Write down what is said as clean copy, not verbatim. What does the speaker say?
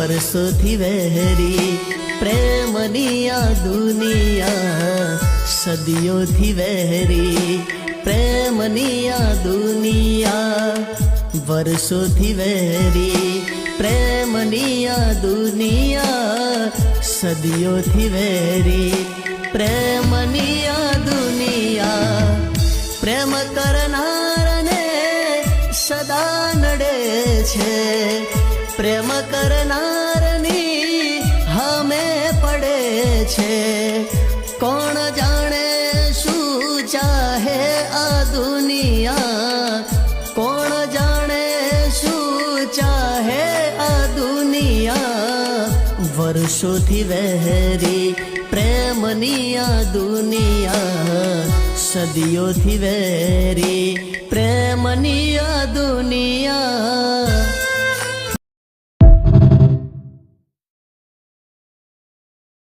વર્ષોથી વહેરી પ્રેમની આ દુનિયા સદીઓથી વહેરી પ્રેમની આ દુનિયા વર્ષોથી વહેરી પ્રેમની આ દુનિયા સદીઓથી વહેરી પ્રેમની આ દુનિયા પ્રેમ કરનારને સદા નડે છે પ્રેમ કરનારની હમે પડે છે કોણ જાણે શું ચાહે આ દુનિયા કોણ જાણે શું ચાહે આ દુનિયા વર્ષોથી વહેરી પ્રેમની આ દુનિયા સદીઓથી વહેરી પ્રેમની આ દુનિયા